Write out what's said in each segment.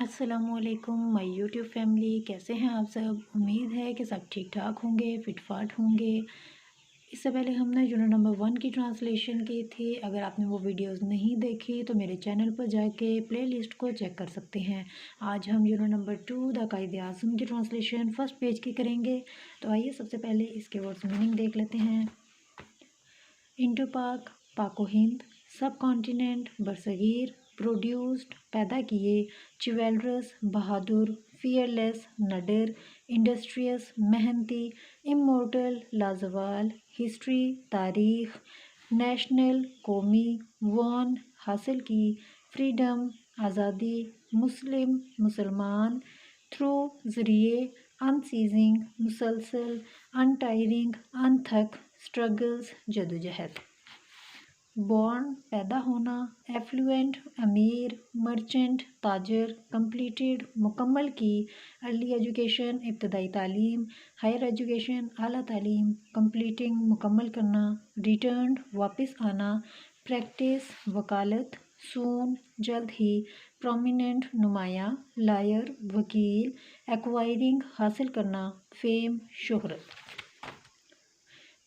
अस्सलामुअलैकुम my YouTube family, कैसे हैं आप सब। उम्मीद है कि सब ठीक ठाक होंगे, फिटफाट होंगे। इससे पहले हमने यूनिट नंबर 1 की ट्रांसलेशन की थी। अगर आपने वो वीडियोस नहीं देखी तो मेरे चैनल पर जाके प्लेलिस्ट को चेक कर सकते हैं। आज हम यूनिट नंबर 2 द कायदे आज़म की ट्रांसलेशन फर्स्ट पेज की करेंगे। तो आइए सबसे पहले इसके वर्ड्स मीनिंग देख लेते हैं। इंडो पाक, पाको हिंद, सब कॉन्टिनेंट, बरसगीर, प्रोड्यूस्ड, पैदा किए, चिवेलरस, बहादुर, फियरलेस, नडर, इंडस्ट्रियस, मेहनती, इमोर्टल, लाजवाल, हिस्ट्री, तारीख, नेशनल, कौमी, वॉन, हासिल की, फ्रीडम, आज़ादी, मुस्लिम, मुसलमान, थ्रू, ज़रिए, अनसीजिंग, मुसलसल, अनटायरिंग, अनथक, स्ट्रगल्स, जदोजहद। बॉर्न, पैदा होना, एफ्लुएंट, अमीर, मर्चेंट, ताजर, कंप्लीटेड, मुकम्मल की, अर्ली एजुकेशन, इब्तदाई तालीम, हायर एजुकेशन, आला तालीम, कंप्लीटिंग, मुकम्मल करना, रिटर्न, वापस आना, प्रैक्टिस, वकालत, सून, जल्द ही, प्रोमिनेंट, नुमाया, लायर, वकील, एक्वायरिंग, हासिल करना, फेम, शोहरत।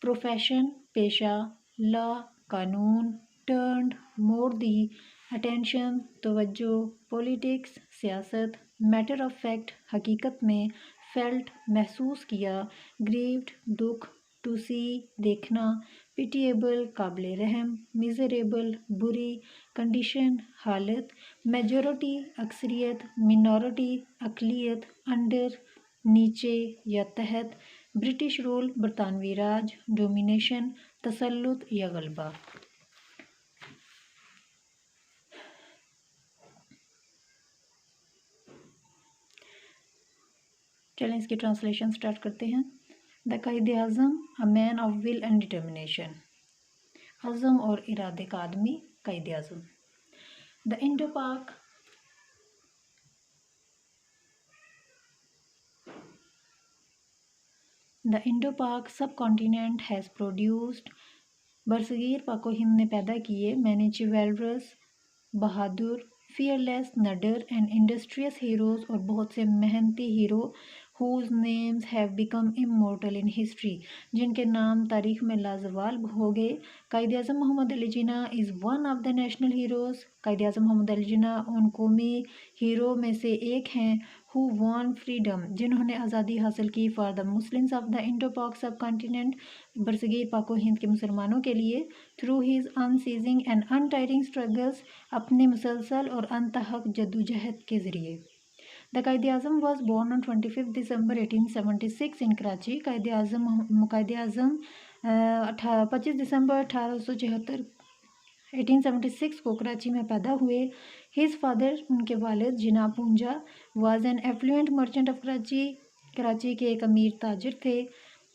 प्रोफेशन, पेशा, लॉ, कानून, टर्न, मोड़ दी, अटेंशन, तवज्जो, पॉलिटिक्स, सियासत, मैटर ऑफ फैक्ट, हकीकत में, फेल्ट, महसूस किया, ग्रीव्ड, दुख, टू सी, देखना, पिटिएबल, काबिल रहम, मिजरेबल, बुरी, कंडीशन, हालत, मेजॉरिटी, अक्सरियत, मिनॉरिटी, अकलियत, अंडर, नीचे या तहत, ब्रिटिश रूल, बरतानवी राज, डोमिनेशन, तसल्लुत या गलबा। चलें इसकी ट्रांसलेशन स्टार्ट करते हैं। The Quaid-e Azam, a man of will and determination, अज़म और इरादे का आदमी, Quaid-e Azam. The Indo Pak, the Indo Pak सब कॉन्टिनेंट हैज़ प्रोड्यूस्ड, बरसगीर पाको हिंद ने पैदा किए, मैंने चिवेलरस, बहादुर, फियरलेस, नडर एंड इंडस्ट्रियस हीरोज़ और बहुत से मेहनती hero, whose names have become immortal in history, जिनके नाम तारीख में लाजवाल हो गए। Quaid-e Azam Mohammad Ali Jinnah is one of the national heroes, Quaid-e Azam Mohammad Ali जिन्ना उन कौमी हीरो में से एक हैं। हु वॉन फ्रीडम, जिन्होंने आज़ादी हासिल की, for the Muslims of the Indo Pak सब कॉन्टिनेंट, बरसगीर पाको हिंद के मुसलमानों के लिए, through his unceasing and untiring struggles, अपने मुसलसल और अनतहक जद्दोजहद के ज़रिए। The Quaid-e Azam was born on 25 December 1876 in Karachi. Quaid-e Azam 25 December 1876 1876 को कराची में पैदा हुए। हिज फादर, उनके वालिद Jinnah Poonja, was an affluent merchant of Karachi, Karachi के एक अमीर ताजिर थे।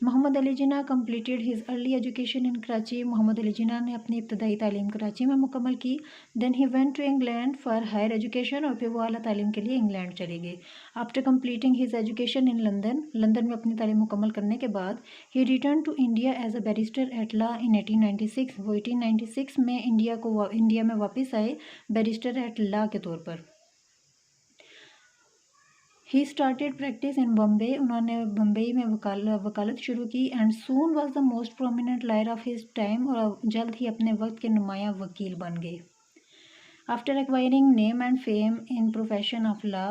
Mohammad Ali Jinnah completed his early education in Karachi, Mohammad Ali Jinnah ने अपनी इब्तदाई तालीम कराची में मुकम्मल की। Then he went to England for higher education, और फिर वो आला तालीम के लिए इंग्लैंड चले गए। After completing his education in London, London में अपनी तालीम मुकम्मल करने के बाद he returned to India as a barrister at law in 1896। वो 1896 में इंडिया में वापस आए बैरिस्टर एट लॉ के तौर पर। He started practice in Bombay, उन्होंने बम्बई में वकालत शुरू की। And soon was the most prominent lawyer of his time, और जल्द ही अपने वक्त के नुमाया वकील बन गए। After acquiring name and fame in profession of law,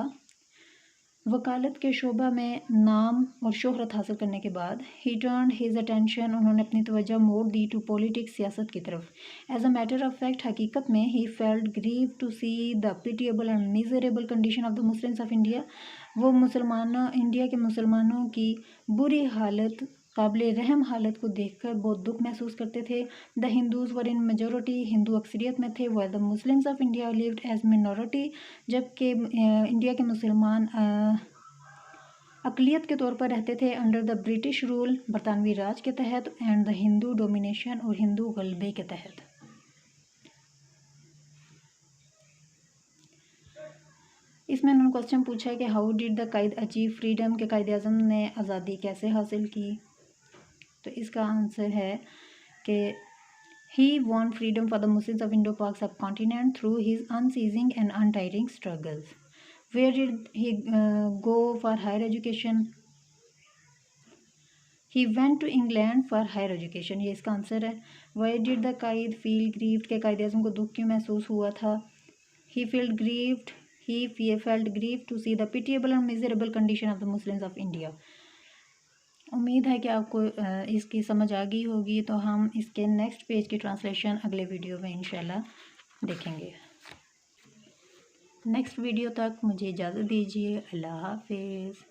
वकालत के शोबा में नाम और शोहरत हासिल करने के बाद, ही टर्न्ड हिज अटेंशन, उन्होंने अपनी तवज्जो मोड़ दी, टू पॉलिटिक्स, सियासत की तरफ। As a matter of fact, हकीकत में, he felt grieve to see the pitiable and miserable condition of the Muslims of India, वो इंडिया के मुसलमानों की बुरी हालत, काबिल रहम हालत को देखकर बहुत दुख महसूस करते थे। The Hindus were in majority, Hindu अक्सरियत में थे। While the Muslims of India lived as minority, जबकि इंडिया के मुसलमान अकलियत के तौर पर रहते थे, अंडर द ब्रिटिश रूल, बरतानवी राज के तहत, एंड द हिंदू डोमिनेशन, और हिंदू गलबे के तहत। इसमें उन्होंने क्वेश्चन पूछा है कि how did the Quaid achieve freedom, के कायदे आज़म ने आज़ादी कैसे हासिल की। तो इसका आंसर है कि he won freedom for the Muslims of Indo Pak subcontinent through his unceasing and untiring struggles. Where did he go for higher education? He went to England for higher education, ये इसका answer है। Why did the Quaid feel grieved, के कायद आज़म को दुख क्यों महसूस हुआ था? He feeled grieved he felt grieve to see the pitiable and miserable condition of the Muslims of India. उम्मीद है कि आपको इसकी समझ आ गई होगी। तो हम इसके नेक्स्ट पेज की ट्रांसलेशन अगले वीडियो में इंशाल्लाह देखेंगे। नेक्स्ट वीडियो तक मुझे इजाज़त दीजिए। अल्लाह हाफिज़।